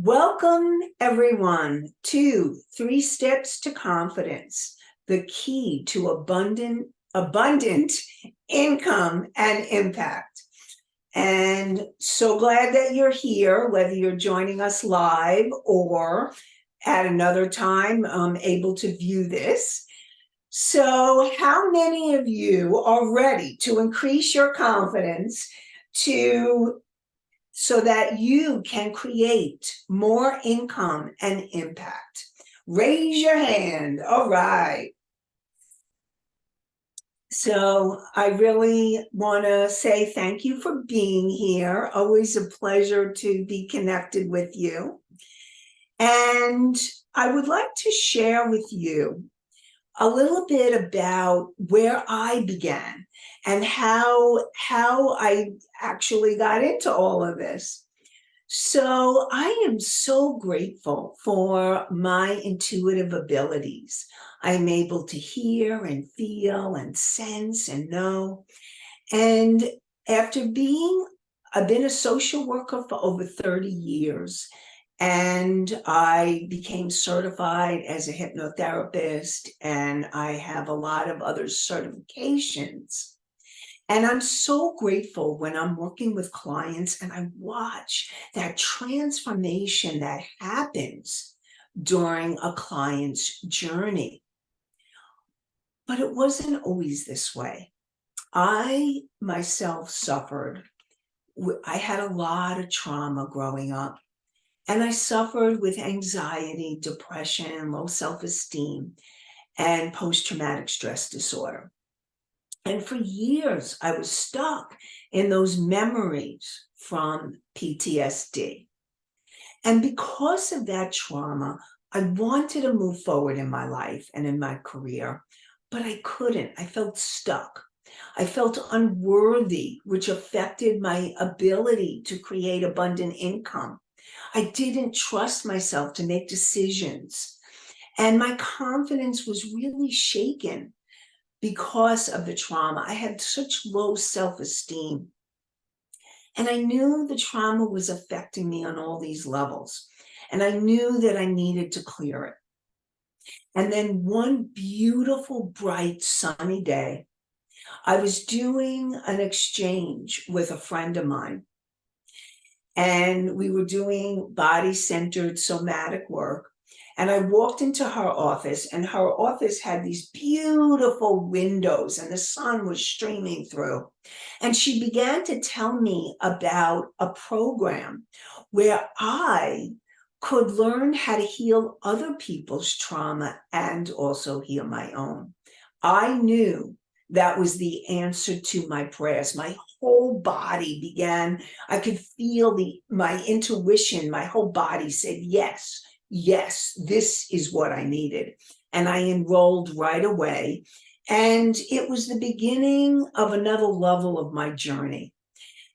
Welcome, everyone, to Three Steps to Confidence, the key to abundant income and impact. And so glad that you're here, whether you're joining us live or at another time, able to view this. So how many of you are ready to increase your confidence so that you can create more income and impact? Raise your hand. All right. So I really want to say thank you for being here. Always a pleasure to be connected with you. And I would like to share with you a little bit about where I began and how I actually got into all of this. So I am so grateful for my intuitive abilities. I'm able to hear and feel and sense and know. And after I've been a social worker for over 30 years, and I became certified as a hypnotherapist, and I have a lot of other certifications. And I'm so grateful when I'm working with clients and I watch that transformation that happens during a client's journey. But it wasn't always this way. I myself suffered. I had a lot of trauma growing up, and I suffered with anxiety, depression, low self-esteem, and post-traumatic stress disorder. And for years, I was stuck in those memories from PTSD. And because of that trauma, I wanted to move forward in my life and in my career, but I couldn't. I felt stuck. I felt unworthy, which affected my ability to create abundant income. I didn't trust myself to make decisions. And my confidence was really shaken because of the trauma. I had such low self-esteem. And I knew the trauma was affecting me on all these levels. And I knew that I needed to clear it. And then one beautiful, bright, sunny day, I was doing an exchange with a friend of mine. And we were doing body-centered somatic work. And I walked into her office, and her office had these beautiful windows and the sun was streaming through. And she began to tell me about a program where I could learn how to heal other people's trauma and also heal my own. I knew that was the answer to my prayers. My whole body began, I could feel my intuition, my whole body said, yes, this is what I needed. And I enrolled right away. And it was the beginning of another level of my journey.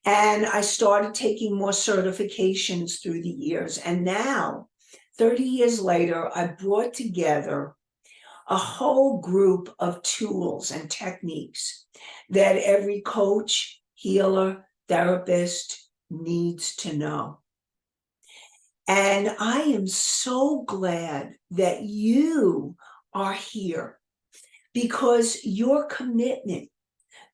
And I started taking more certifications through the years. And now, 30 years later, I brought together a whole group of tools and techniques that every coach, healer, therapist needs to know. And I am so glad that you are here, because your commitment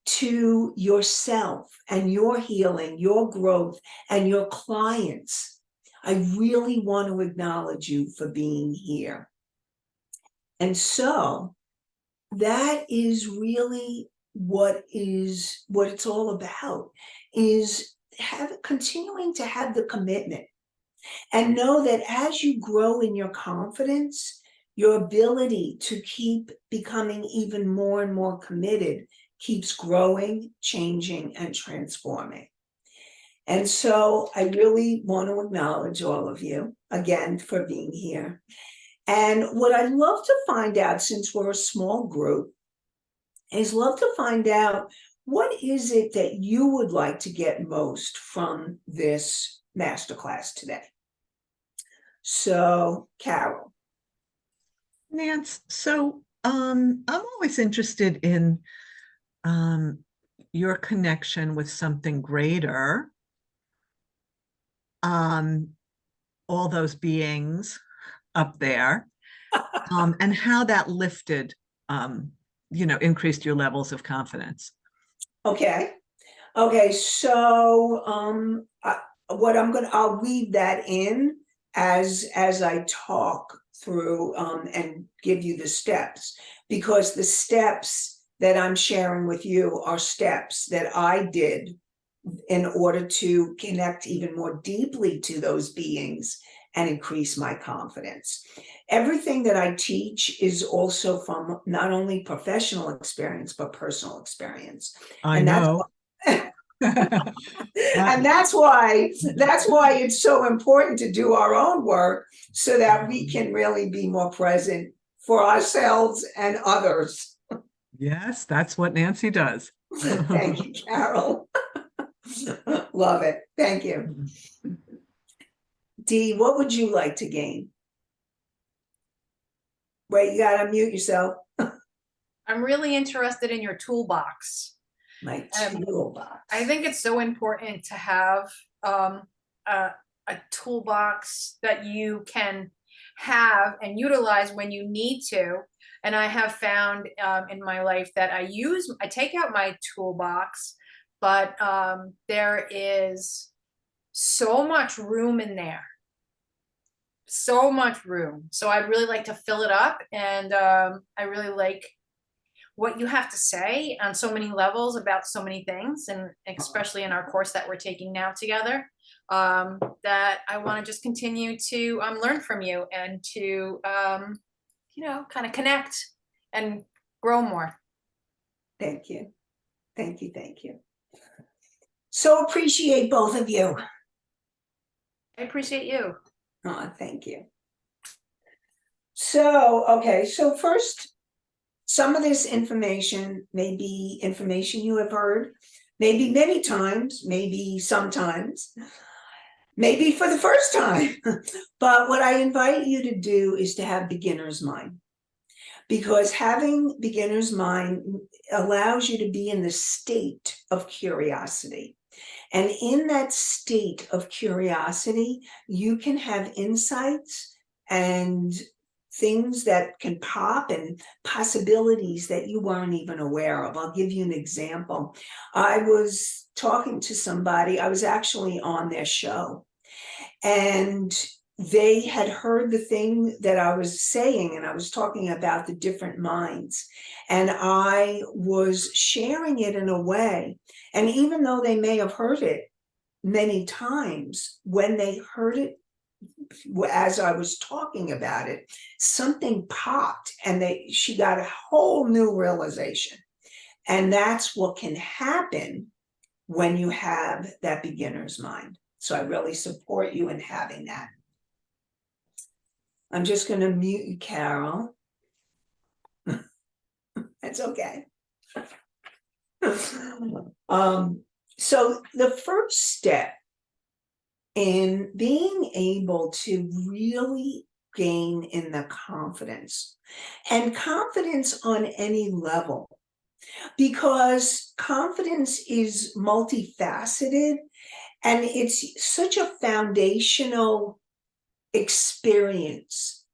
to yourself and your healing, your growth, and your clients, I really want to acknowledge you for being here. And so that is really what it's all about, is continuing to have the commitment. And know that as you grow in your confidence, your ability to keep becoming even more and more committed keeps growing, changing, and transforming. And so I really want to acknowledge all of you again for being here. And what I'd love to find out, since we're a small group, is love to find out, what is it that you would like to get most from this masterclass today? So, Carol. Nance, so I'm always interested in your connection with something greater, all those beings up there, and how that lifted, increased your levels of confidence. Okay. Okay, so I'll weave that in as I talk through and give you the steps, because the steps that I'm sharing with you are steps that I did in order to connect even more deeply to those beings and increase my confidence. Everything that I teach is also from not only professional experience, but personal experience. I And that's know. and that's why it's so important to do our own work so that we can really be more present for ourselves and others. Yes, that's what Nancy does. Thank you, Carol. Love it. Thank you. Dee, what would you like to gain? Wait, you gotta mute yourself. I'm really interested in your toolbox. My toolbox. I think it's so important to have a toolbox that you can have and utilize when you need to. And I have found in my life that I take out my toolbox, but there is so much room in there. So much room. So I'd really like to fill it up. And I really like what you have to say on so many levels about so many things, and especially in our course that we're taking now together, that I want to just continue to learn from you and to, kind of connect and grow more. Thank you. Thank you. Thank you. So appreciate both of you. I appreciate you. Oh, thank you. So, okay, so first, some of this information may be information you have heard, maybe many times, maybe sometimes, maybe for the first time. But what I invite you to do is to have beginner's mind, because having beginner's mind allows you to be in the state of curiosity. And in that state of curiosity, you can have insights and things that can pop and possibilities that you weren't even aware of. I'll give you an example. I was talking to somebody, I was actually on their show, and they had heard the thing that I was saying, and I was talking about the different minds, and I was sharing it in a way, and even though they may have heard it many times, when they heard it as I was talking about it, something popped, and she got a whole new realization. And that's what can happen when you have that beginner's mind. So I really support you in having that. I'm just going to mute you, Carol. That's okay. So the first step in being able to really gain in the confidence, and confidence on any level, because confidence is multifaceted and it's such a foundational experience,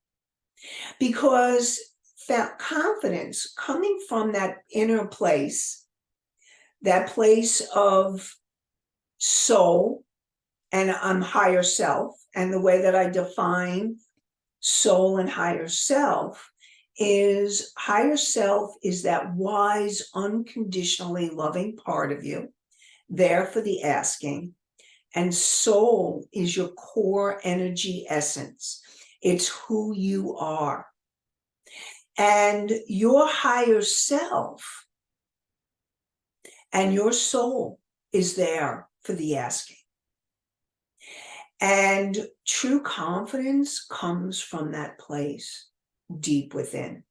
because that confidence coming from that inner place, that place of soul and higher self, and the way that I define soul and higher self is that wise, unconditionally loving part of you, there for the asking. And soul is your core energy essence. It's who you are. And your higher self and your soul is there for the asking. And true confidence comes from that place deep within.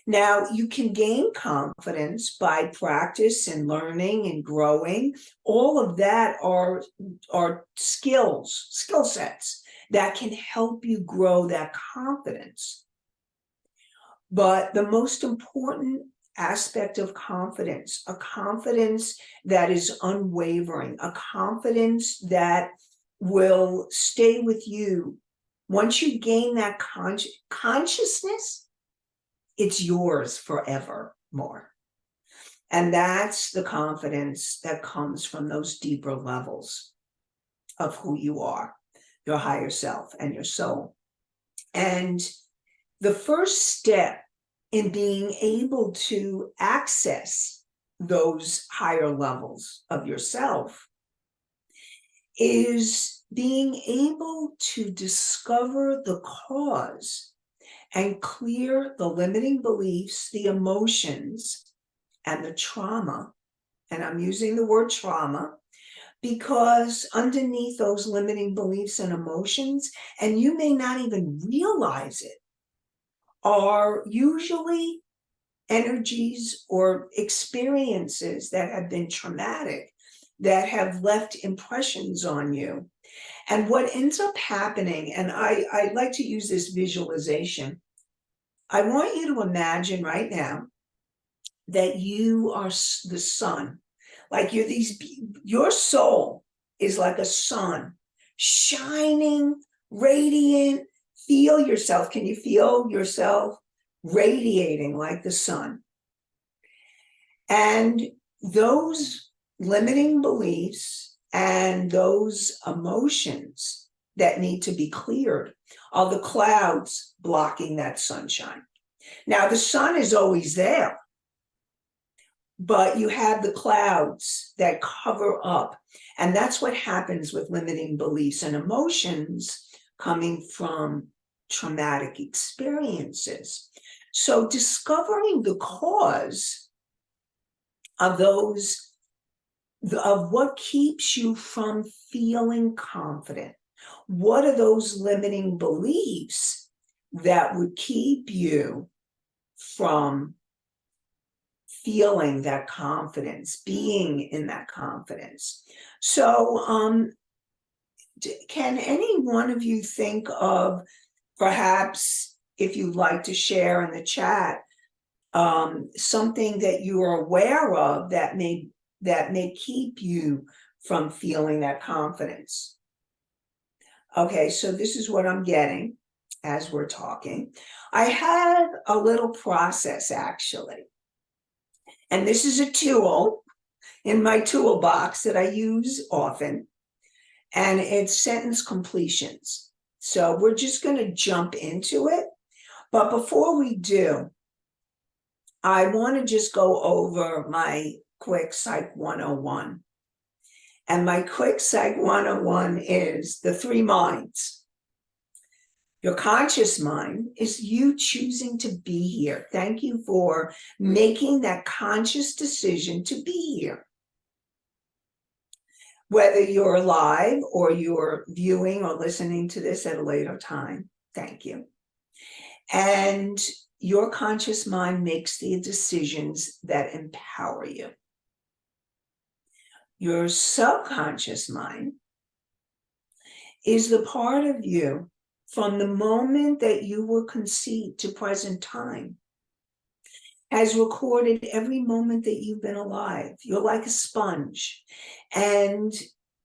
Now, you can gain confidence by practice and learning and growing. All of that are skill sets that can help you grow that confidence. But the most important aspect of confidence, a confidence that is unwavering, a confidence that will stay with you. Once you gain that consciousness, it's yours forever more. And that's the confidence that comes from those deeper levels of who you are, your higher self and your soul. And the first step in being able to access those higher levels of yourself is being able to discover the cause and clear the limiting beliefs, the emotions, and the trauma. And I'm using the word trauma because underneath those limiting beliefs and emotions, and you may not even realize it, are usually energies or experiences that have been traumatic, that have left impressions on you. And what ends up happening, and I like to use this visualization, I want you to imagine right now that you are the sun. Like your soul is like a sun, shining, radiant. Feel yourself. Can you feel yourself radiating like the sun? And those limiting beliefs and those emotions that need to be cleared are the clouds blocking that sunshine. Now, the sun is always there, but you have the clouds that cover up. And that's what happens with limiting beliefs and emotions coming from traumatic experiences. So discovering the cause of of what keeps you from feeling confident. What are those limiting beliefs that would keep you from feeling that confidence, being in that confidence? So can any one of you think of, perhaps if you'd like to share in the chat, something that you are aware of that may keep you from feeling that confidence? Okay, so this is what I'm getting as we're talking. I have a little process actually. And this is a tool in my toolbox that I use often, and it's sentence completions. So we're just going to jump into it. But before we do, I want to just go over my quick Psych 101. And my quick Psych 101 is the three minds. Your conscious mind is you choosing to be here. Thank you for making that conscious decision to be here. Whether you're alive or you're viewing or listening to this at a later time, thank you. And your conscious mind makes the decisions that empower you. Your subconscious mind is the part of you from the moment that you were conceived to present time, has recorded every moment that you've been alive. You're like a sponge, and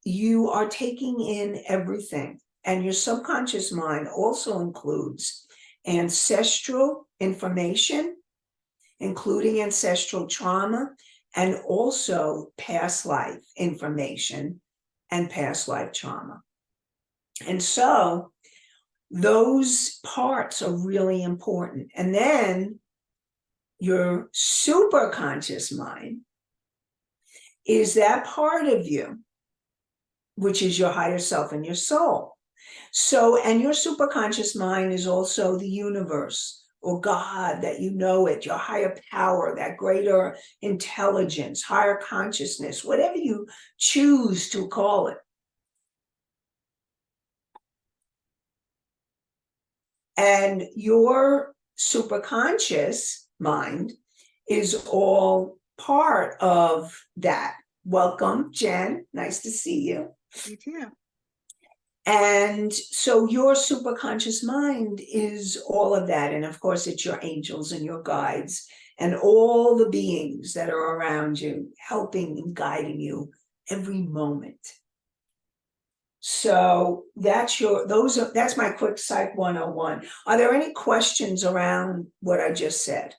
you are taking in everything. And your subconscious mind also includes ancestral information, including ancestral trauma, and also past life information and past life trauma. And so those parts are really important. And then your superconscious mind is that part of you, which is your higher self and your soul. So, and your superconscious mind is also the universe or God, that you know it, your higher power, that greater intelligence, higher consciousness, whatever you choose to call it. And your superconscious mind is all part of that. Welcome, Jen. Nice to see you. You too. And so your superconscious mind is all of that. And of course, it's your angels and your guides and all the beings that are around you, helping and guiding you every moment. So that's that's my quick Psych 101. Are there any questions around what I just said?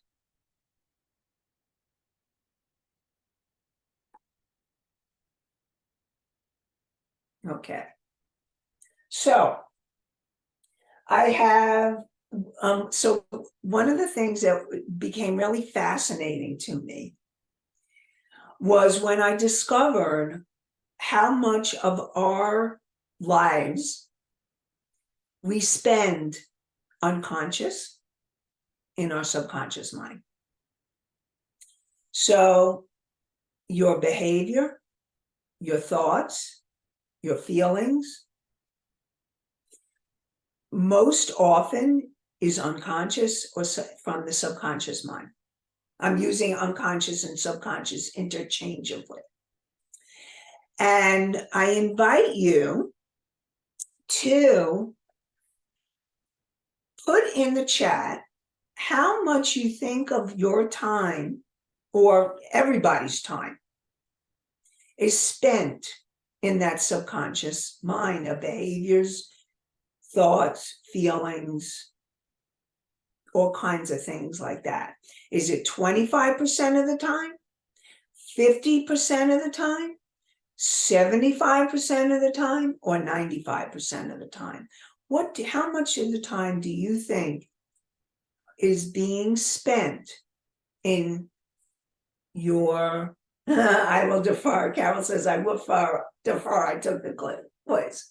Okay. So I have, so one of the things that became really fascinating to me was when I discovered how much of our lives we spend unconscious in our subconscious mind. So your behavior, your thoughts, your feelings, most often is unconscious or from the subconscious mind. I'm using unconscious and subconscious interchangeably. And I invite you to put in the chat how much you think of your time or everybody's time is spent in that subconscious mind of behaviors, thoughts, feelings, all kinds of things like that. Is it 25% of the time, 50% of the time, 75% of the time, or 95% of the time? How much of the time do you think is being spent in your, I will defer, Carol says, I will defer, I took the quiz.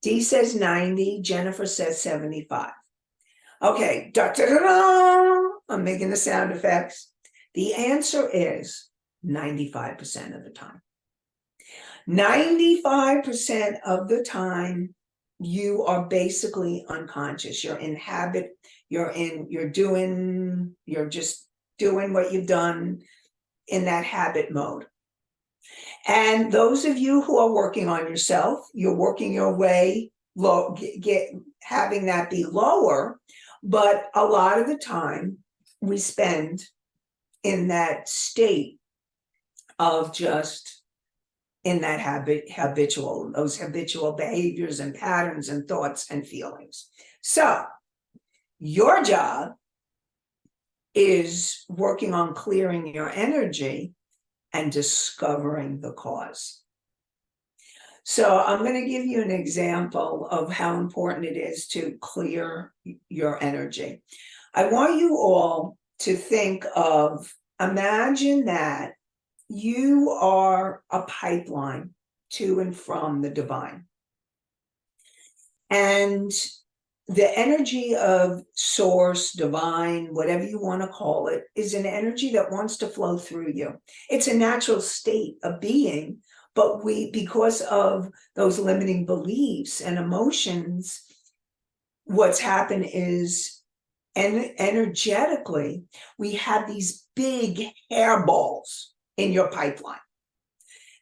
Dee says 90, Jennifer says 75. Okay, I'm making the sound effects. The answer is 95% of the time. 95% of the time, you are basically unconscious. You're in habit, you're just doing what you've done in that habit mode. And those of you who are working on yourself, you're working your way low, having that be lower. But a lot of the time we spend in that state of just in that those habitual behaviors and patterns and thoughts and feelings. So your job is working on clearing your energy and discovering the cause. So I'm going to give you an example of how important it is to clear your energy. I want you all to think of, imagine that you are a pipeline to and from the divine. And the energy of source, divine, whatever you want to call it, is an energy that wants to flow through you. It's a natural state of being, but because of those limiting beliefs and emotions, what's happened is energetically, we have these big hairballs in your pipeline.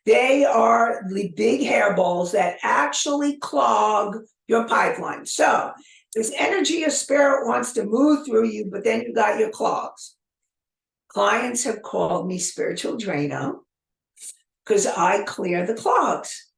They are the big hairballs that actually clog your pipeline. So this energy of spirit wants to move through you, but then you got your clogs. Clients have called me spiritual Drano because I clear the clogs.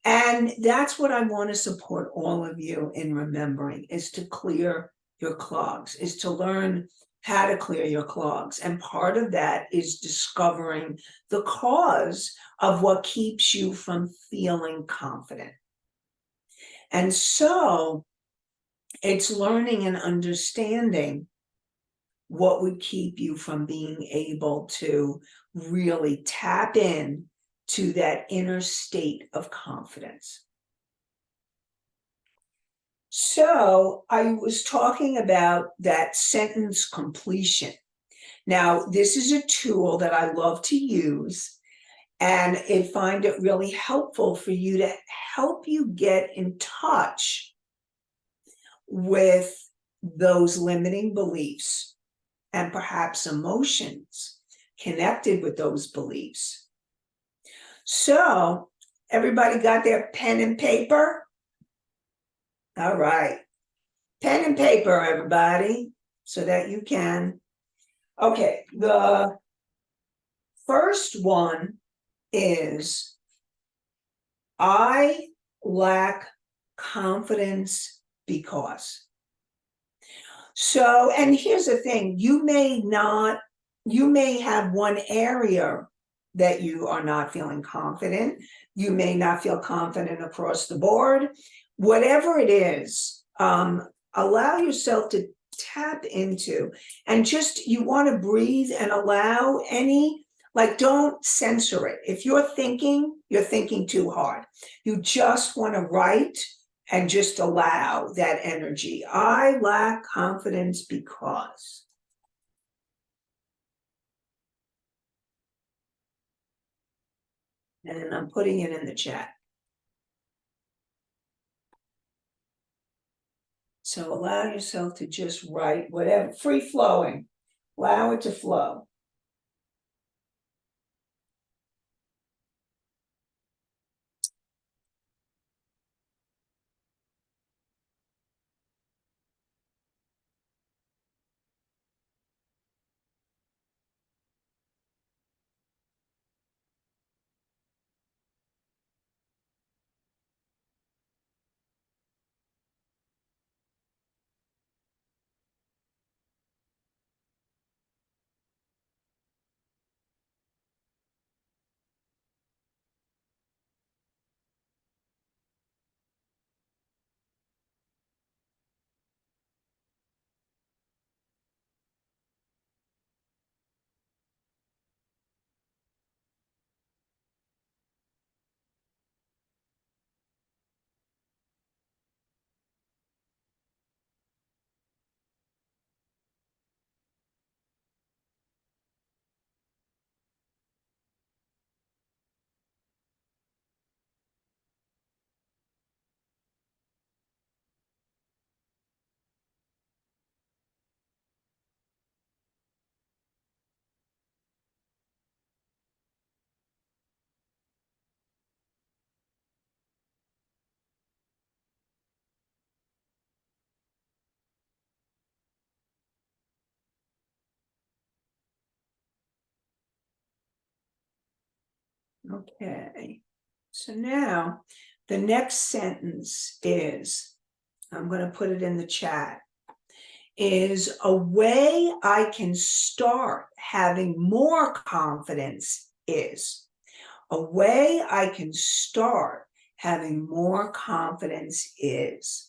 And that's what I want to support all of you in remembering, is to clear your clogs, is to learn how to clear your clogs. And part of that is discovering the cause of what keeps you from feeling confident. And so it's learning and understanding what would keep you from being able to really tap in to that inner state of confidence. So I was talking about that sentence completion. Now, this is a tool that I love to use, and I find it really helpful for you to help you get in touch with those limiting beliefs and perhaps emotions connected with those beliefs. So, everybody got their pen and paper? All right. Pen and paper, everybody, so that you can. Okay, the first one is, I lack confidence because. So, and here's the thing, you may have one area that you are not feeling confident. You may not feel confident across the board. Whatever it is, allow yourself to tap into, and just, you want to breathe and allow any, like, don't censor it. If you're thinking too hard. You just want to write and just allow that energy. I lack confidence because. And I'm putting it in the chat. So allow yourself to just write whatever, free flowing, allow it to flow. Okay, so now the next sentence is, I'm going to put it in the chat, is a way I can start having more confidence is. A way I can start having more confidence is.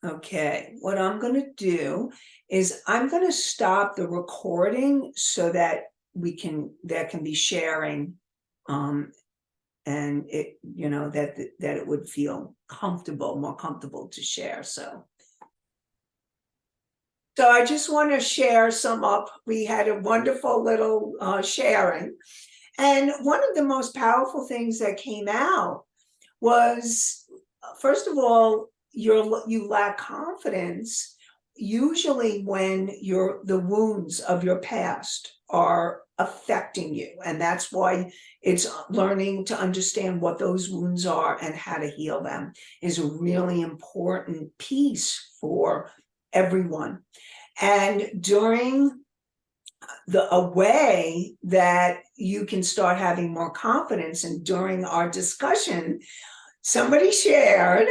Okay, what I'm going to do is I'm going to stop the recording so that there can be sharing, and it, that it would feel more comfortable to share. So I just want to share some up. We had a wonderful little sharing, and one of the most powerful things that came out was, first of all, you lack confidence usually when the wounds of your past are affecting you. And that's why it's learning to understand what those wounds are and how to heal them is a really important piece for everyone. And during a way that you can start having more confidence, and during our discussion, somebody shared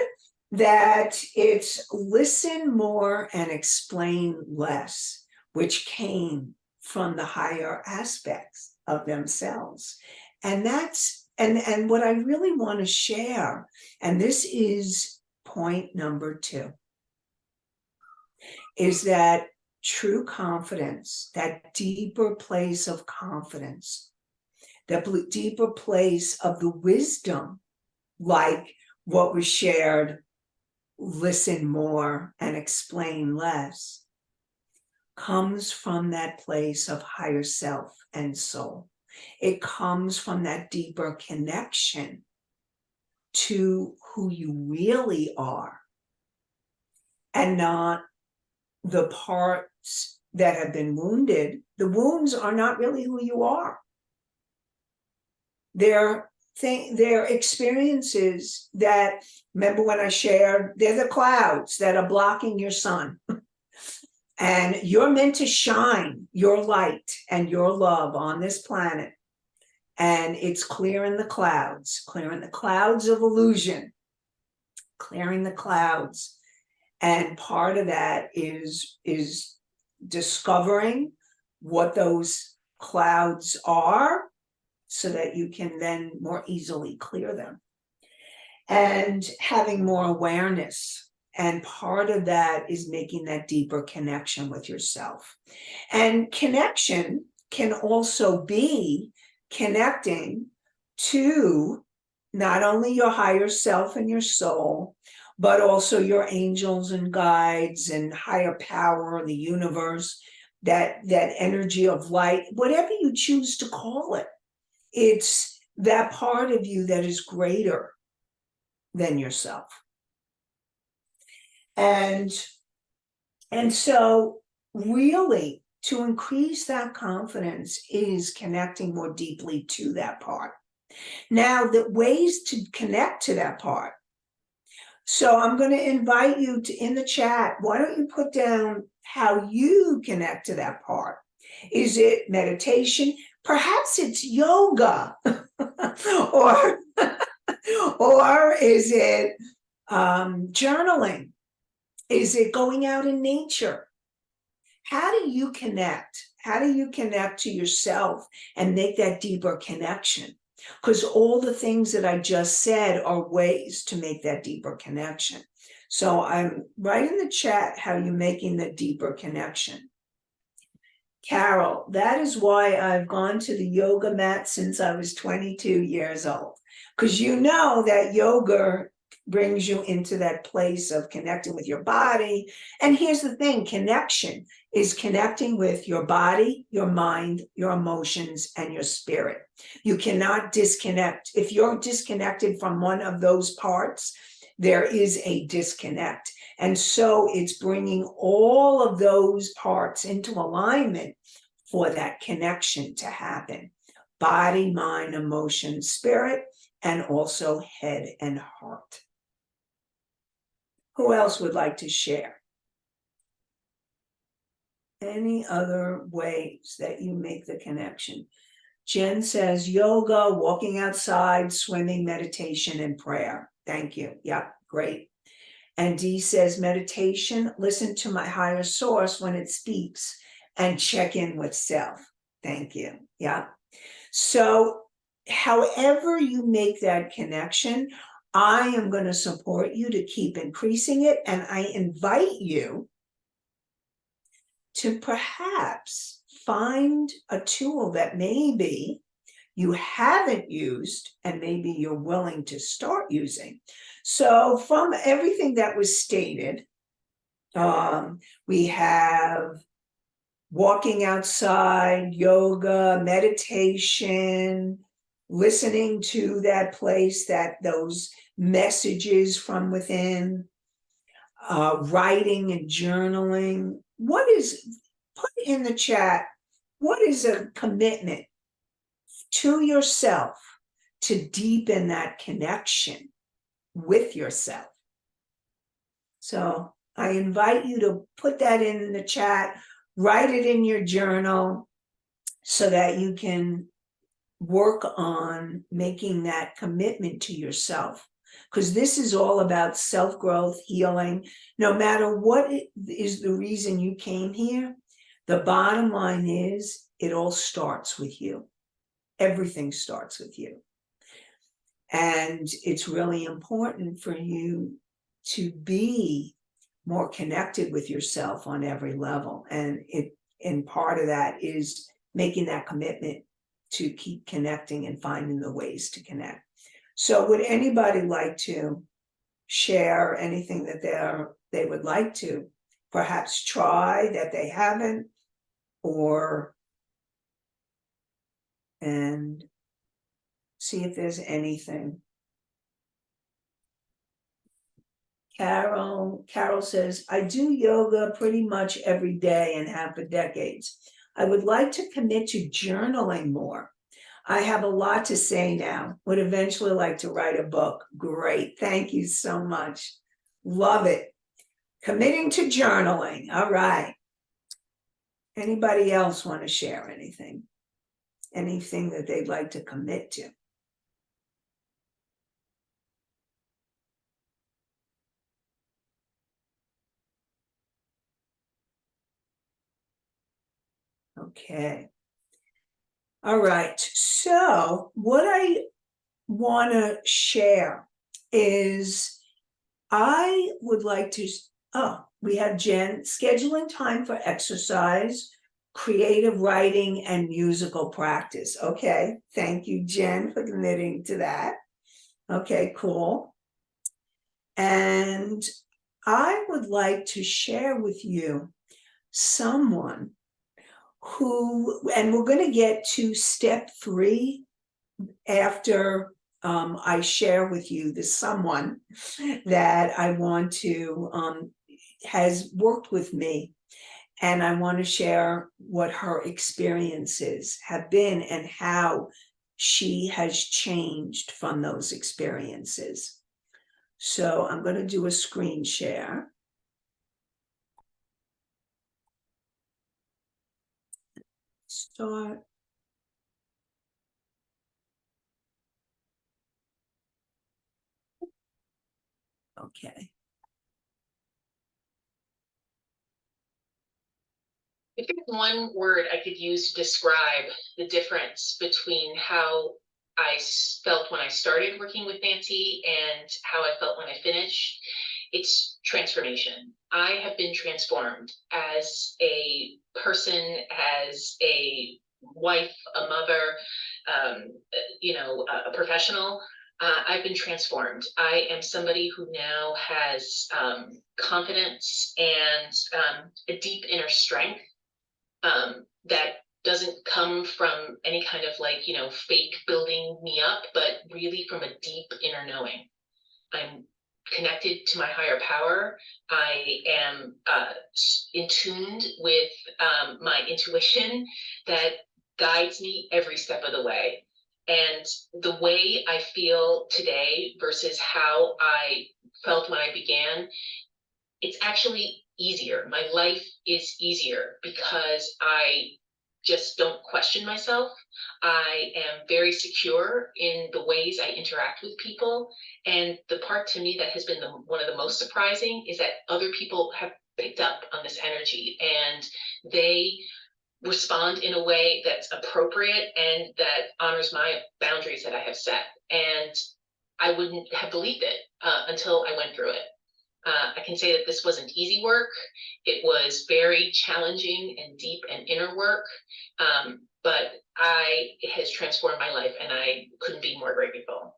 that it's listen more and explain less, which came from the higher aspects of themselves. And that's, and what I really want to share, and this is point number 2, is that true confidence, that deeper place of confidence, that deeper place of the wisdom, like what was shared, listen more and explain less, comes from that place of higher self and soul. It comes from that deeper connection to who you really are, and not the parts that have been wounded. The wounds are not really who you are. They're experiences that, remember when I shared, they're the clouds that are blocking your sun. And you're meant to shine your light and your love on this planet. And it's clearing the clouds of illusion, clearing the clouds. And part of that is discovering what those clouds are, so that you can then more easily clear them, and having more awareness. And part of that is making that deeper connection with yourself. And connection can also be connecting to not only your higher self and your soul, but also your angels and guides and higher power, the universe, that energy of light, whatever you choose to call it. It's that part of you that is greater than yourself. And so really, to increase that confidence is connecting more deeply to that part. Now, the ways to connect to that part. So I'm going to invite you to, in the chat, why don't you put down how you connect to that part? Is it meditation? Perhaps it's yoga. or is it journaling? Is it going out in nature? How do you connect? How do you connect to yourself and make that deeper connection? Because all the things that I just said are ways to make that deeper connection. So I'm right in the chat how you're making the deeper connection. Carol, that is why I've gone to the yoga mat since I was 22 years old. Because you know that yoga brings you into that place of connecting with your body. And here's the thing, connection is connecting with your body, your mind, your emotions, and your spirit. You cannot disconnect. If you're disconnected from one of those parts, there is a disconnect. And so it's bringing all of those parts into alignment for that connection to happen. Body, mind, emotion, spirit, and also head and heart. Who else would like to share? Any other ways that you make the connection? Jen says yoga, walking outside, swimming, meditation, and prayer. Thank you. Yeah, great. And Dee says meditation, listen to my higher source when it speaks, and check in with self. Thank you. Yeah. So however you make that connection, I am going to support you to keep increasing it. And I invite you to perhaps find a tool that maybe you haven't used and maybe you're willing to start using. So from everything that was stated, we have walking outside, yoga, meditation, listening to that place, that those messages from within, writing and journaling. Put in the chat, what is a commitment to yourself to deepen that connection with yourself? So I invite you to put that in the chat, write it in your journal so that you can work on making that commitment to yourself. Because this is all about self-growth, healing. No matter what is the reason you came here, the bottom line is it all starts with you. Everything starts with you. And it's really important for you to be more connected with yourself on every level. And part of that is making that commitment to keep connecting and finding the ways to connect. So would anybody like to share anything that they would like to perhaps try that they haven't, and see if there's anything? Carol says, I do yoga pretty much every day and have for decades. I would like to commit to journaling more. I have a lot to say now. Would eventually like to write a book. Great. Thank you so much. Love it. Committing to journaling. All right. Anybody else want to share anything? Anything that they'd like to commit to? Okay. All right. So what I want to share is I would like to, we have Jen, scheduling time for exercise, creative writing, and musical practice. Okay. Thank you, Jen, for committing to that. Okay, cool. And I would like to share with you someone who, and we're going to get to step 3 after I share with you the someone that I want to, has worked with me, and I want to share what her experiences have been and how she has changed from those experiences. So I'm going to do a screen share. Start. Okay. If there's one word I could use to describe the difference between how I felt when I started working with Nancy and how I felt when I finished, it's transformation. I have been transformed as a person, as a wife, a mother, a professional. I've been transformed. I am somebody who now has confidence and a deep inner strength that doesn't come from any kind of fake building me up, but really from a deep inner knowing. I'm connected to my higher power. I am in tuned with my intuition that guides me every step of the way. And the way I feel today versus how I felt when I began, it's actually easier. My life is easier because I just don't question myself. I am very secure in the ways I interact with people. And the part to me that has been one of the most surprising is that other people have picked up on this energy and they respond in a way that's appropriate and that honors my boundaries that I have set. And I wouldn't have believed it until I went through it. I can say that this wasn't easy work. It was very challenging and deep and inner work, but it has transformed my life and I couldn't be more grateful.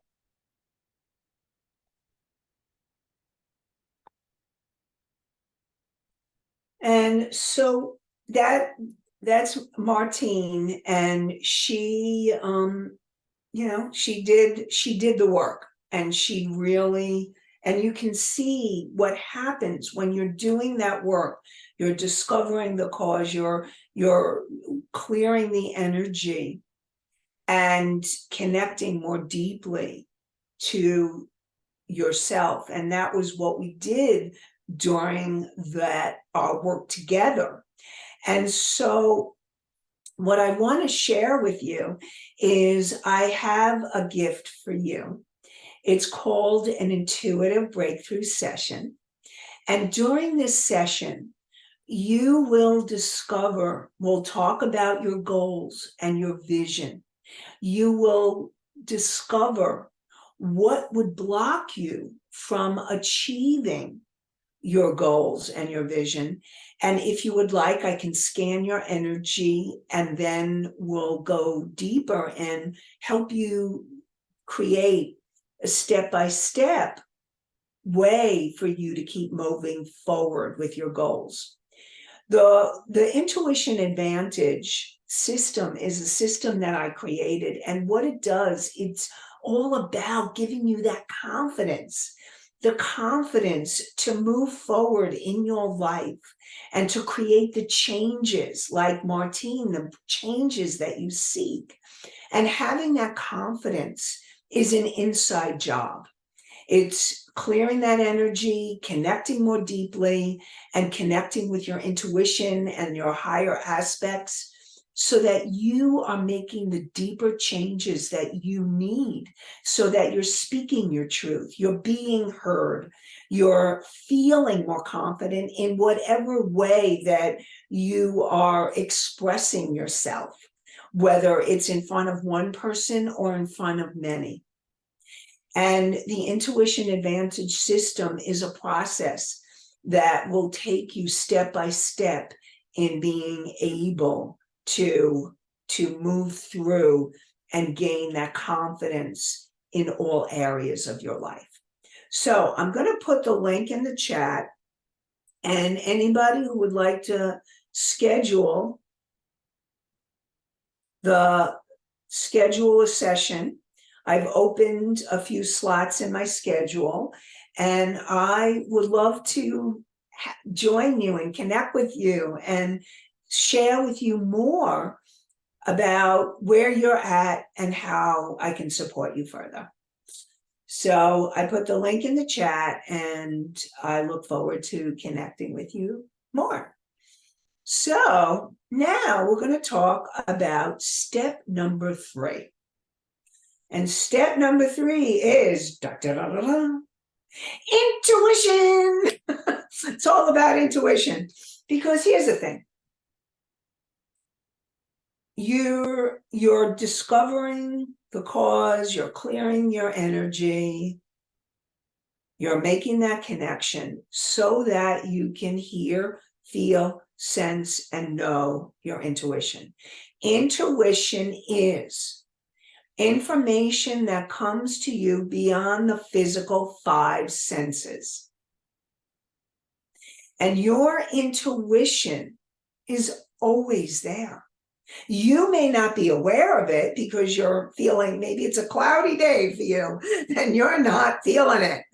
And so that's Martine, and she she did the work, and she really And you can see what happens when you're doing that work. You're discovering the cause, you're clearing the energy and connecting more deeply to yourself. And that was what we did during that work together. And so what I want to share with you is I have a gift for you. It's called an intuitive breakthrough session. And during this session, you will discover, we'll talk about your goals and your vision. You will discover what would block you from achieving your goals and your vision. And if you would like, I can scan your energy and then we'll go deeper and help you create a step-by-step way for you to keep moving forward with your goals. The intuition advantage system is a system that I created, and what it does, it's all about giving you that confidence, the confidence to move forward in your life and to create the changes, like Martine, the changes that you seek. And having that confidence is an inside job. It's clearing that energy, connecting more deeply, and connecting with your intuition and your higher aspects so that you are making the deeper changes that you need, so that you're speaking your truth, you're being heard, you're feeling more confident in whatever way that you are expressing yourself, whether it's in front of one person or in front of many. And the intuition advantage system is a process that will take you step by step in being able to move through and gain that confidence in all areas of your life. So I'm going to put the link in the chat, and anybody who would like to schedule a session, I've opened a few slots in my schedule, and I would love to join you and connect with you and share with you more about where you're at and how I can support you further. So I put the link in the chat, and I look forward to connecting with you more. So now we're going to talk about step number 3. And step number 3 is intuition. It's all about intuition, because here's the thing. You're discovering the cause, you're clearing your energy, you're making that connection so that you can hear, feel, sense, and know your intuition. Intuition is information that comes to you beyond the physical 5 senses. And your intuition is always there. You may not be aware of it because you're feeling, maybe it's a cloudy day for you and you're not feeling it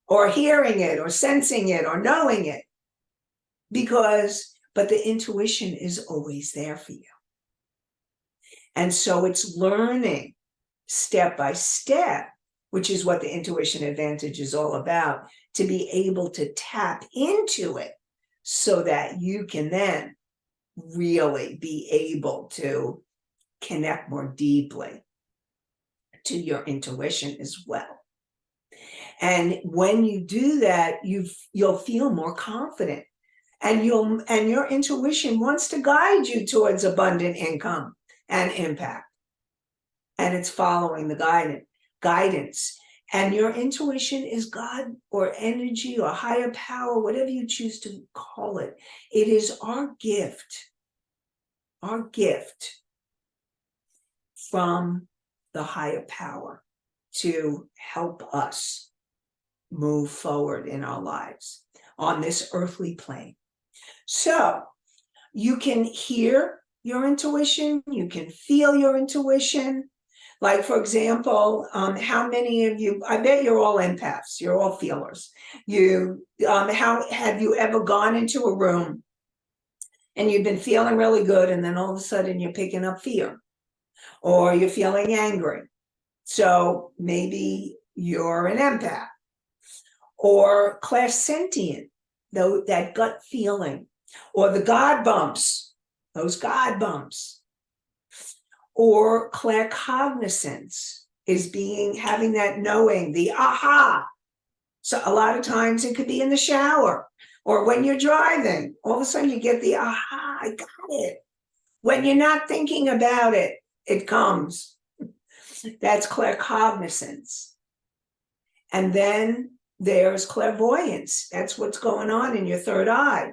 or hearing it or sensing it or knowing it, but the intuition is always there for you. And so it's learning step by step, which is what the intuition advantage is all about, to be able to tap into it so that you can then really be able to connect more deeply to your intuition as well. And when you do that, you'll feel more confident, and your intuition wants to guide you towards abundant income and impact. And it's following the guidance. And your intuition is God or energy or higher power, whatever you choose to call it. It is our gift from the higher power to help us move forward in our lives on this earthly plane. So you can hear your intuition, you can feel your intuition. Like, for example, how many of you, I bet you're all empaths, you're all feelers. How have you ever gone into a room and you've been feeling really good, and then all of a sudden you're picking up fear, or you're feeling angry? So maybe you're an empath. Or clairsentient, though, that gut feeling, or the God bumps, those God bumps. Or claircognizance is having that knowing, the aha. So a lot of times it could be in the shower or when you're driving. All of a sudden you get the aha, I got it. When you're not thinking about it, it comes. That's claircognizance. And then there's clairvoyance. That's what's going on in your third eye.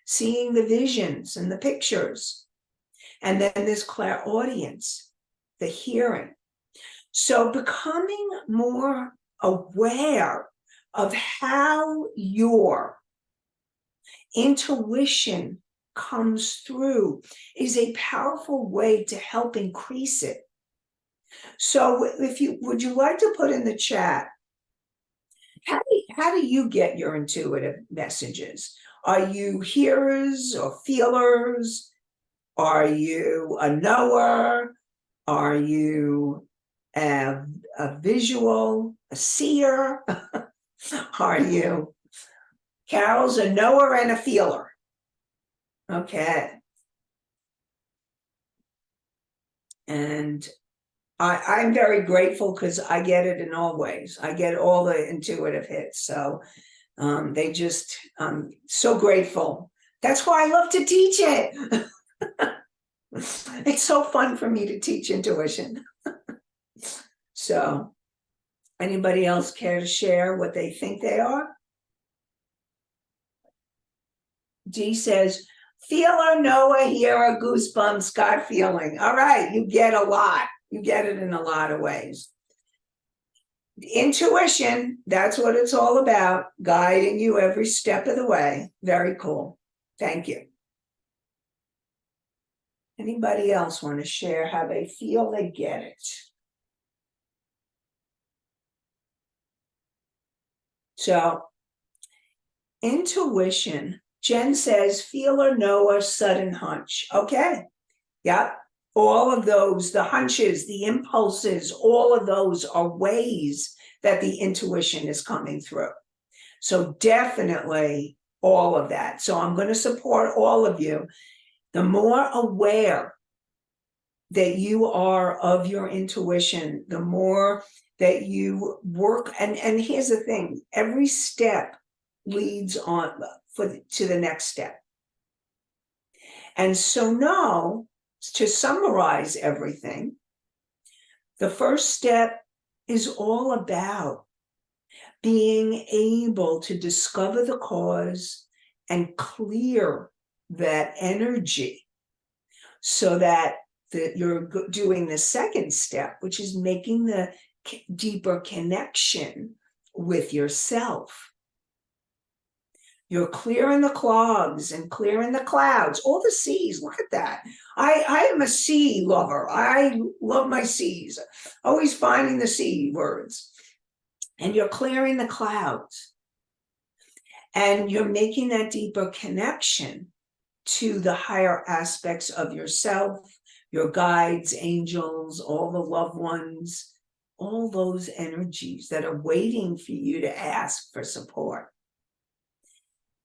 Seeing the visions and the pictures. And then there's clairaudience, the hearing. So becoming more aware of how your intuition comes through is a powerful way to help increase it. So would you like to put in the chat, how do you get your intuitive messages? Are you hearers or feelers? Are you a knower? Are you a visual, a seer? Are you? Carol's a knower and a feeler. Okay. And I'm very grateful because I get it in all ways. I get all the intuitive hits. So I'm so grateful. That's why I love to teach it. It's so fun for me to teach intuition. So, anybody else care to share what they think they are? Dee says, feeler, knower, hearer, goosebumps, gut feeling. All right, you get a lot. You get it in a lot of ways. Intuition, that's what it's all about, guiding you every step of the way. Very cool. Thank you. Anybody else want to share how they feel they get it? So, intuition, Jen says, feeler, knower, sudden hunch. Okay. Yep. All of those, the hunches, the impulses, all of those are ways that the intuition is coming through. So definitely all of that. So I'm going to support all of you. The more aware that you are of your intuition, the more that you work. And here's the thing, every step leads on to the next step. And so now, to summarize everything, the first step is all about being able to discover the cause and clear that energy so that you're doing the second step, which is making the deeper connection with yourself. You're clearing the clogs and clearing the clouds, all the seas. Look at that. I am a sea lover. I love my seas, always finding the sea words. And you're clearing the clouds. And you're making that deeper connection to the higher aspects of yourself, your guides, angels, all the loved ones, all those energies that are waiting for you to ask for support.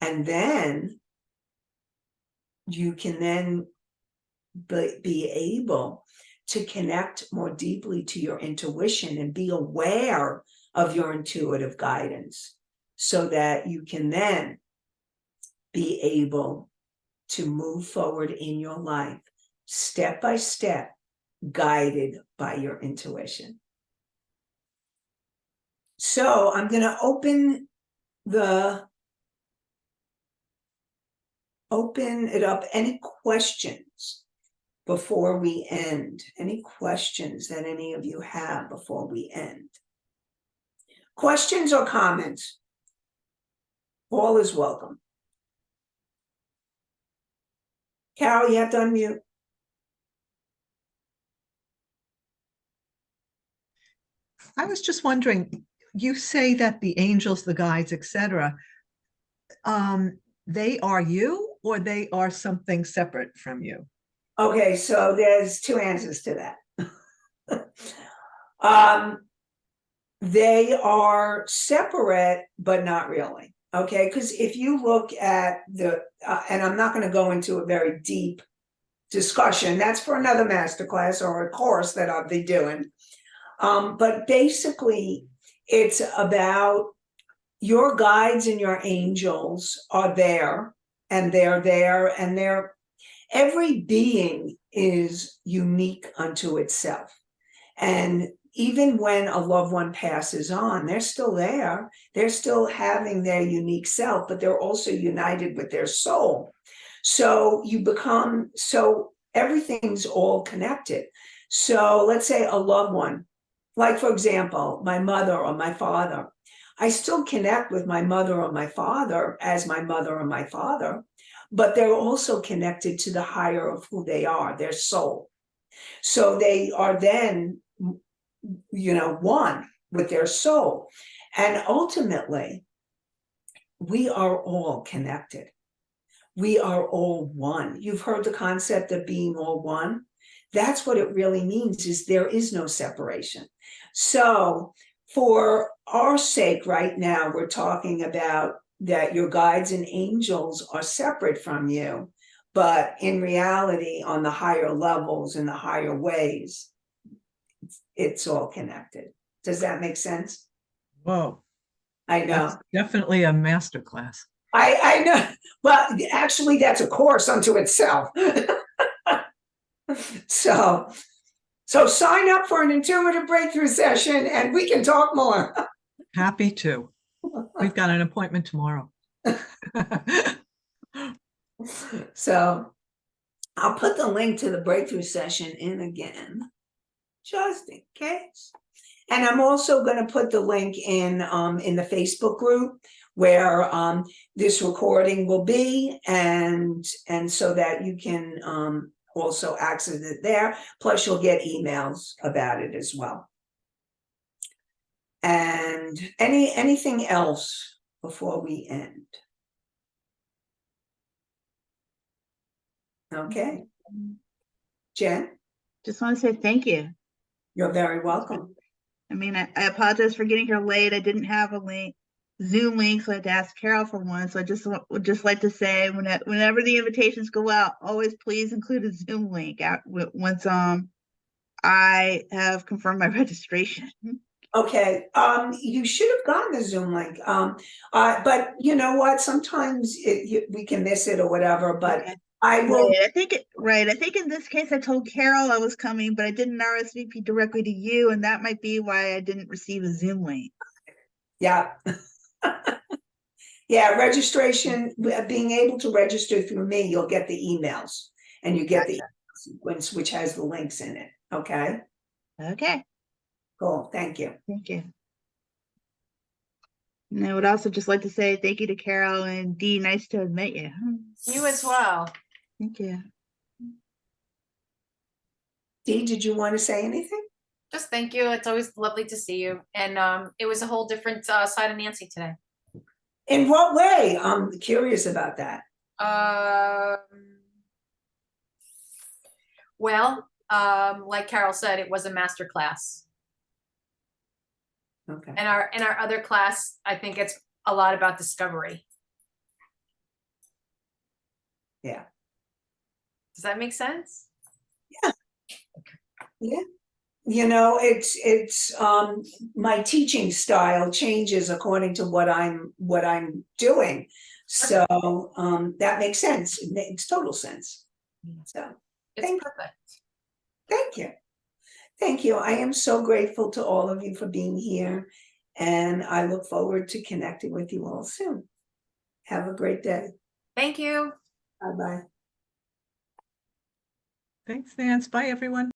And then you can then be able to connect more deeply to your intuition and be aware of your intuitive guidance so that you can then be able to move forward in your life step by step, guided by your intuition. So I'm going to open it up. Any questions before we end? Any questions that any of you have before we end? Questions or comments? All is welcome. Carol, you have to unmute. I was just wondering, you say that the angels, the guides, etc., they are you or they are something separate from you? Okay, so there's two answers to that. They are separate, but not really. Okay, because if you look at and I'm not going to go into a very deep discussion, that's for another masterclass or a course that I'll be doing. But basically, it's about your guides and your angels are there, and every being is unique unto itself. And even when a loved one passes on, they're still there. They're still having their unique self, but they're also united with their soul. So everything's all connected. So let's say a loved one, like for example, my mother or my father. I still connect with my mother or my father as my mother or my father, but they're also connected to the higher of who they are, their soul. So they are then, one with their soul. And ultimately, we are all connected. We are all one. You've heard the concept of being all one. That's what it really means, is there is no separation. So for our sake right now, we're talking about that your guides and angels are separate from you, but in reality, on the higher levels, in the higher ways, it's all connected. Does that make sense? Whoa, I know. that's definitely a masterclass. I know. Well, actually, that's a course unto itself. So sign up for an intuitive breakthrough session and we can talk more. Happy to. We've got an appointment tomorrow. So I'll put the link to the breakthrough session in again, just in case. And I'm also going to put the link in the Facebook group where this recording will be, and so that you can also access it there. Plus, you'll get emails about it as well. And anything else before we end? Okay, Jen, Just want to say thank you. you're very welcome. I mean, I apologize for getting here late. I didn't have a Zoom link, so I had to ask Carol for one. So I would just like to say, whenever the invitations go out, always please include a Zoom link once I have confirmed my registration. Okay, you should have gotten the Zoom link. But you know what? Sometimes we can miss it or whatever. But Okay. I will. Right. I think in this case, I told Carol I was coming, but I didn't RSVP directly to you, and that might be why I didn't receive a Zoom link. Yeah. Yeah, registration, being able to register through me, you'll get the emails and you get the sequence, which has the links in it. Okay, Okay. cool. Thank you. Thank you. And I would also just like to say thank you to Carol and Dee. Nice to have met you. You as well. Thank you. Dee, did you want to say anything? Just thank you. It's always lovely to see you. And it was a whole different side of Nancy today. In what way? I'm curious about that. Well, like Carol said, it was a master class. Okay. And our other class, I think it's a lot about discovery. Yeah. Does that make sense? Yeah. You know, it's my teaching style changes according to what I'm doing. So that makes sense. It makes total sense. So It's Thank perfect. thank you. Thank you. I am so grateful to all of you for being here, and I look forward to connecting with you all soon. Have a great day. Thank you. Bye-bye. Thanks, Nance. Bye, everyone.